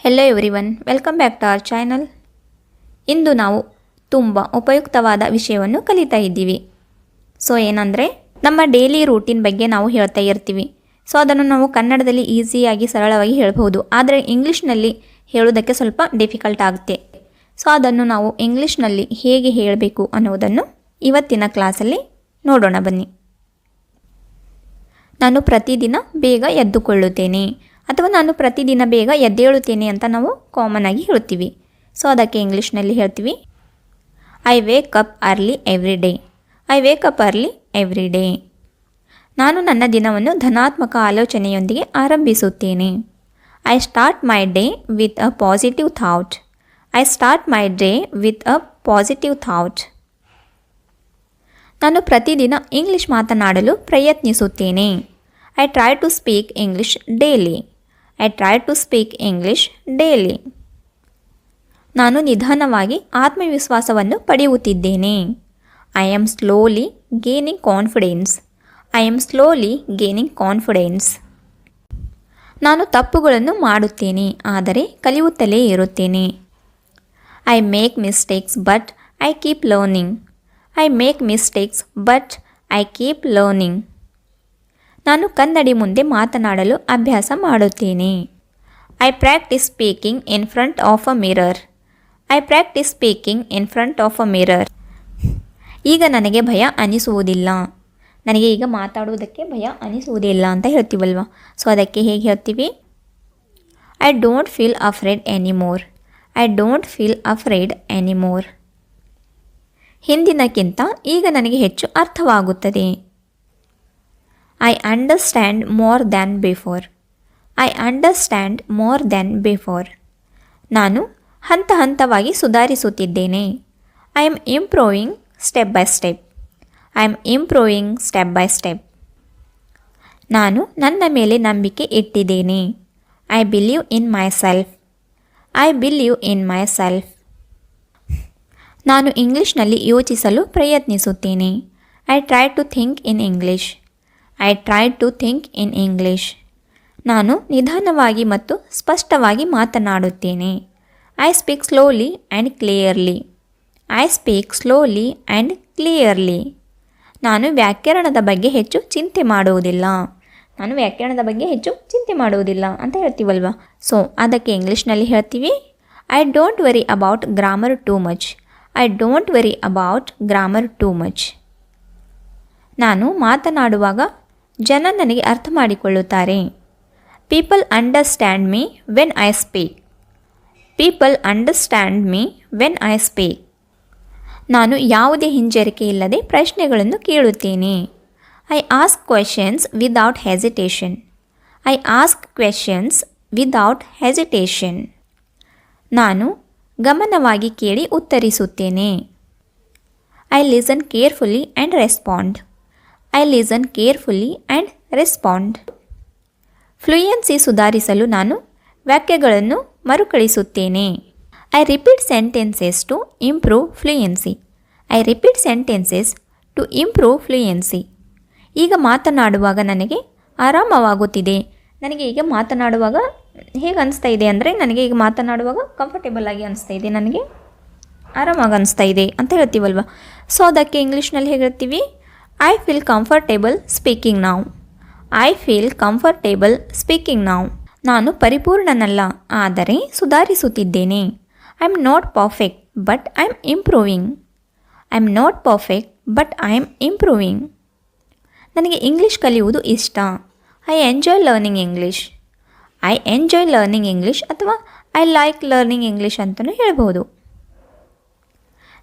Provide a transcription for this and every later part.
Hello everyone, welcome back to our channel. ಇಂದು ನಾವು ತುಂಬ ಉಪಯುಕ್ತವಾದ ವಿಷಯವನ್ನು ಕಲಿತಾ ಇದ್ದೀವಿ. ಏನಂದರೆ ನಮ್ಮ ಡೈಲಿ ರೂಟೀನ್ ಬಗ್ಗೆ ನಾವು ಹೇಳ್ತಾ ಇರ್ತೀವಿ. ಅದನ್ನು ನಾವು ಕನ್ನಡದಲ್ಲಿ ಈಸಿಯಾಗಿ ಸರಳವಾಗಿ ಹೇಳ್ಬೋದು, ಆದರೆ ಇಂಗ್ಲೀಷ್ನಲ್ಲಿ ಹೇಳೋದಕ್ಕೆ ಸ್ವಲ್ಪ ಡಿಫಿಕಲ್ಟ್ ಆಗುತ್ತೆ. ಅದನ್ನು ನಾವು ಇಂಗ್ಲೀಷ್ನಲ್ಲಿ ಹೇಗೆ ಹೇಳಬೇಕು ಅನ್ನೋದನ್ನು ಇವತ್ತಿನ ಕ್ಲಾಸಲ್ಲಿ ನೋಡೋಣ ಬನ್ನಿ. ನಾನು ಪ್ರತಿದಿನ ಬೇಗ ಎದ್ದುಕೊಳ್ಳುತ್ತೇನೆ ಅಥವಾ ನಾನು ಪ್ರತಿದಿನ ಬೇಗ ಎದ್ದೇಳುತ್ತೇನೆ ಅಂತ ನಾವು ಕಾಮನ್ ಆಗಿ ಹೇಳ್ತೀವಿ. ಅದಕ್ಕೆ ಇಂಗ್ಲೀಷ್ನಲ್ಲಿ ಹೇಳ್ತೀವಿ I wake up early every day. I wake up early every day. ನಾನು ನನ್ನ ದಿನವನ್ನು ಧನಾತ್ಮಕ ಆಲೋಚನೆಯೊಂದಿಗೆ ಆರಂಭಿಸುತ್ತೇನೆ. I start my day with a positive thought. I start my day with a positive thought. ನಾನು ಪ್ರತಿದಿನ ಇಂಗ್ಲೀಷ್ ಮಾತನಾಡಲು ಪ್ರಯತ್ನಿಸುತ್ತೇನೆ. I try to speak English daily. I try to speak English daily. ನಾನು ನಿಧಾನವಾಗಿ ಆತ್ಮವಿಶ್ವಾಸವನ್ನು ಪಡೆಯುತ್ತಿದ್ದೇನೆ. I am slowly gaining confidence. I am slowly gaining confidence. ನಾನು ತಪ್ಪುಗಳನ್ನು ಮಾಡುತ್ತೇನೆ, ಆದರೆ ಕಲಿಯುತ್ತಲೇ ಇರುತ್ತೇನೆ. I make mistakes but I keep learning. I make mistakes but I keep learning. ನಾನು ಕನ್ನಡಿ ಮುಂದೆ ಮಾತನಾಡಲು ಅಭ್ಯಾಸ ಮಾಡುತ್ತೇನೆ. I practice speaking in front of a mirror. I practice speaking in front of a mirror. ಈಗ ನನಗೆ ಭಯ ಅನಿಸುವುದಿಲ್ಲ. ನನಗೆ ಈಗ ಮಾತಾಡುವುದಕ್ಕೆ ಭಯ ಅನಿಸುವುದಿಲ್ಲ ಅಂತ ಹೇಳ್ತೀವಲ್ವ. ಅದಕ್ಕೆ ಹೇಗೆ ಹೇಳ್ತೀವಿ? I don't feel afraid anymore. I don't feel afraid anymore. ಹಿಂದಿನಕ್ಕಿಂತ ಈಗ ನನಗೆ ಹೆಚ್ಚು ಅರ್ಥವಾಗುತ್ತದೆ. I understand more than before. I understand more than before. ನಾನು ಹಂತ ಹಂತವಾಗಿ ಸುಧಾರಿಸುತ್ತಿದ್ದೇನೆ. I am improving step by step. I am improving step by step. ನಾನು ನನ್ನ ಮೇಲೆ ನಂಬಿಕೆ ಇಟ್ಟಿದ್ದೇನೆ. I believe in myself. I believe in myself. ನಾನು ಇಂಗ್ಲೀಷ್ನಲ್ಲಿ ಯೋಚಿಸಲು ಪ್ರಯತ್ನಿಸುತ್ತೇನೆ. I try to think in English. I try to think in English. ನಾನು ನಿಧಾನವಾಗಿ ಮತ್ತು ಸ್ಪಷ್ಟವಾಗಿ ಮಾತನಾಡುತ್ತೇನೆ. I speak slowly and clearly. I speak slowly and clearly. ನಾನು ವ್ಯಾಕರಣದ ಬಗ್ಗೆ ಹೆಚ್ಚು ಚಿಂತೆ ಮಾಡುವುದಿಲ್ಲ. ನಾನು ವ್ಯಾಕರಣದ ಬಗ್ಗೆ ಹೆಚ್ಚು ಚಿಂತೆ ಮಾಡುವುದಿಲ್ಲ ಅಂತ ಹೇಳ್ತೀವಲ್ವ. ಅದಕ್ಕೆ ಇಂಗ್ಲೀಷ್ನಲ್ಲಿ ಹೇಳ್ತೀವಿ I don't worry about grammar too much. I don't worry about grammar too much. ನಾನು ಮಾತನಾಡುವಾಗ ಜನ ನನಗೆ ಅರ್ಥ ಮಾಡಿಕೊಳ್ಳುತ್ತಾರೆ. People understand me when I speak. People understand me when I speak. ನಾನು ಯಾವುದೇ ಹಿಂಜರಿಕೆ ಇಲ್ಲದೆ ಪ್ರಶ್ನೆಗಳನ್ನು ಕೇಳುತ್ತೇನೆ. I ask questions without hesitation. I ask questions without hesitation. ನಾನು ಗಮನವಾಗಿ ಕೇಳಿ ಉತ್ತರಿಸುತ್ತೇನೆ. I listen carefully and respond. I listen carefully and respond. Fluency ಸುಧಾರಿಸಲು ನಾನು ವಾಕ್ಯಗಳನ್ನು ಮರುಕಳಿಸುತ್ತೇನೆ. I repeat sentences to improve fluency. I repeat sentences to improve fluency. ಈಗ ಮಾತನಾಡುವಾಗ ನನಗೆ ಆರಾಮವಾಗುತ್ತಿದೆ. ನನಗೆ ಈಗ ಮಾತನಾಡುವಾಗ ಹೇಗೆ ಅನಿಸ್ತಾ ಇದೆ ಅಂದರೆ ನನಗೆ ಈಗ ಮಾತನಾಡುವಾಗ ಕಂಫರ್ಟೇಬಲ್ ಆಗಿ ಅನಿಸ್ತಾ ಇದೆ, ನನಗೆ ಆರಾಮಾಗಿ ಅನಿಸ್ತಾ ಇದೆ ಅಂತ ಹೇಳ್ತೀವಲ್ವ. ಅದಕ್ಕೆ ಇಂಗ್ಲೀಷ್ನಲ್ಲಿ ಹೇಗೆ ಹೇಳ್ತೀವಿ? I feel comfortable speaking now. I feel comfortable speaking now. ನಾನು ಪರಿಪೂರ್ಣನಲ್ಲ, ಆದರೆ ಸುಧಾರಿಸುತ್ತಿದ್ದೇನೆ. I am not perfect but I am improving. I am not perfect but I am improving. ನನಗೆ ಇಂಗ್ಲೀಷ್ ಕಲಿಯುವುದು ಇಷ್ಟ. I enjoy learning English. I enjoy learning English ಅಥವಾ I like learning English ಅಂತಲೂ ಹೇಳ್ಬೋದು.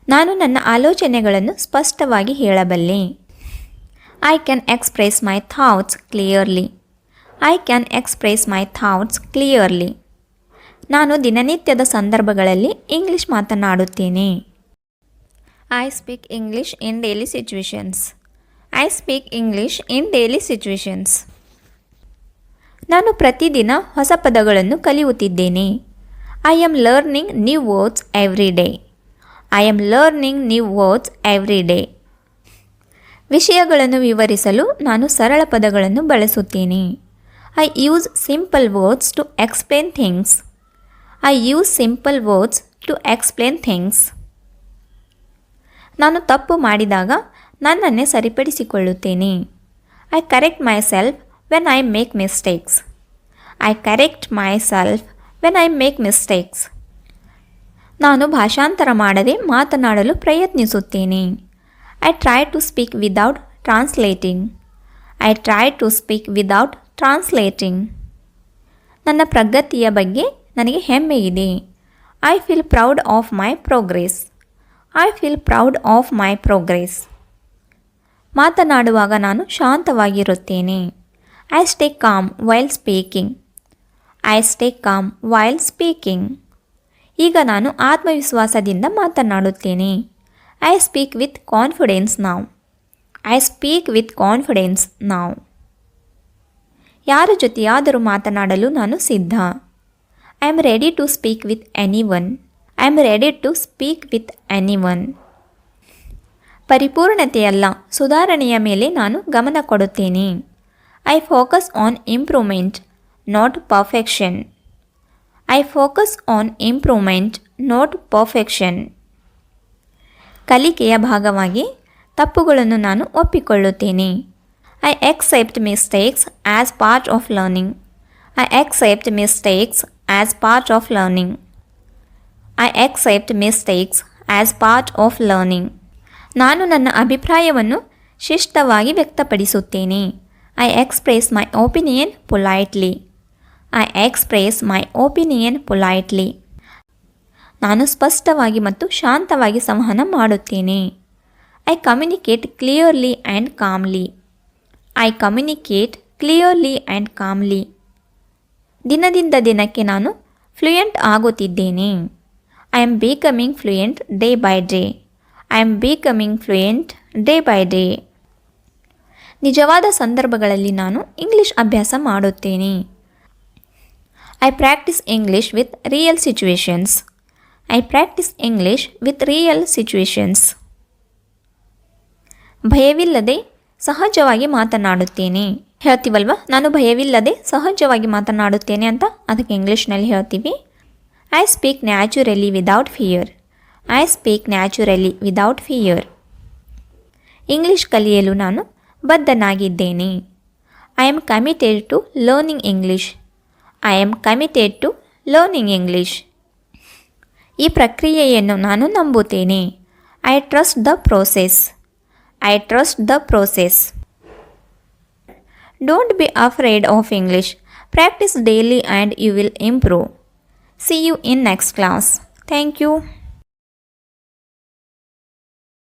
ನಾನು ನನ್ನ ಆಲೋಚನೆಗಳನ್ನು ಸ್ಪಷ್ಟವಾಗಿ ಹೇಳಬಲ್ಲೆ. I can express my thoughts clearly. I can express my thoughts clearly. ನಾನು ದಿನನಿತ್ಯದ ಸಂದರ್ಭಗಳಲ್ಲಿ ಇಂಗ್ಲೀಷ್ ಮಾತನಾಡುತ್ತೇನೆ. I speak English in daily situations. I speak English in daily situations. ನಾನು ಪ್ರತಿದಿನ ಹೊಸ ಪದಗಳನ್ನು ಕಲಿಯುತ್ತಿದ್ದೇನೆ. I am learning new words every day. I am learning new words every day. ವಿಷಯಗಳನ್ನು ವಿವರಿಸಲು ನಾನು ಸರಳ ಪದಗಳನ್ನು ಬಳಸುತ್ತೇನೆ. I use simple words to explain things. I use simple words to explain things. ನಾನು ತಪ್ಪು ಮಾಡಿದಾಗ ನನ್ನನ್ನೇ ಸರಿಪಡಿಸಿಕೊಳ್ಳುತ್ತೇನೆ. I correct myself when I make mistakes. I correct myself when I make mistakes. ನಾನು ಭಾಷಾಂತರ ಮಾಡದೆ ಮಾತನಾಡಲು ಪ್ರಯತ್ನಿಸುತ್ತೇನೆ. I try to speak without translating. I try to speak without translating. ನನ್ನ ಪ್ರಗತಿಯ ಬಗ್ಗೆ ನನಗೆ ಹೆಮ್ಮೆ ಇದೆ. I feel proud of my progress. I feel proud of my progress. ಮಾತನಾಡುವಾಗ ನಾನು ಶಾಂತವಾಗಿರುತ್ತೇನೆ. I stay calm while speaking. I stay calm while speaking. ಈಗ ನಾನು ಆತ್ಮವಿಶ್ವಾಸದಿಂದ ಮಾತನಾಡುತ್ತೇನೆ. I speak with confidence now. I speak with confidence now. ಯಾರ ಜೊತೆಯಾದರೂ ಮಾತನಾಡಲು ನಾನು ಸಿದ್ಧ. I am ready to speak with anyone. I am ready to speak with anyone. ಪರಿಪೂರ್ಣತೆಯಲ್ಲ, ಸುಧಾರಣೆಯ ಮೇಲೆ ನಾನು ಗಮನ ಕೊಡುತ್ತೇನೆ. I focus on improvement, not perfection. I focus on improvement, not perfection. ಕಲಿಕೆಯ ಭಾಗವಾಗಿ ತಪ್ಪುಗಳನ್ನು ನಾನು ಒಪ್ಪಿಕೊಳ್ಳುತ್ತೇನೆ. I accept mistakes as part of learning. I accept mistakes as part of learning. I accept mistakes as part of learning. ನಾನು ನನ್ನ ಅಭಿಪ್ರಾಯವನ್ನು ಶಿಷ್ಟವಾಗಿ ವ್ಯಕ್ತಪಡಿಸುತ್ತೇನೆ. I express my opinion politely. I express my opinion politely. ನಾನು ಸ್ಪಷ್ಟವಾಗಿ ಮತ್ತು ಶಾಂತವಾಗಿ ಸಂವಹನ ಮಾಡುತ್ತೇನೆ. I communicate clearly and calmly. I communicate clearly and calmly. ದಿನದಿಂದ ದಿನಕ್ಕೆ ನಾನು fluent ಆಗುತ್ತಿದ್ದೇನೆ. I am becoming fluent day by day. I am becoming fluent day by day. ನಿಜವಾದ ಸಂದರ್ಭಗಳಲ್ಲಿ ನಾನು ಇಂಗ್ಲಿಷ್ ಅಭ್ಯಾಸ ಮಾಡುತ್ತೇನೆ. I practice English with real situations. I practice English with real situations. ಭಯವಿಲ್ಲದೆ ಸಹಜವಾಗಿ ಮಾತನಾಡುತ್ತೇನೆ. ಹೇಳ್ತೀವಲ್ವ, ನಾನು ಭಯವಿಲ್ಲದೆ ಸಹಜವಾಗಿ ಮಾತನಾಡುತ್ತೇನೆ ಅಂತ. ಅದಕ್ಕೆ ಇಂಗ್ಲೀಷ್ನಲ್ಲಿ ಹೇಳ್ತೀವಿ, I speak naturally without fear. I speak naturally without fear. English ಕಲಿಯಲು ನಾನು ಬದ್ಧನಾಗಿದ್ದೇನೆ. I am committed to learning English. I am committed to learning English. ಈ ಪ್ರಕ್ರಿಯೆಯನ್ನು ನಾನು ನಂಬುತ್ತೇನೆ. I trust the process. I trust the process. Don't be afraid of English. Practice daily and you will improve. See you in next class. Thank you.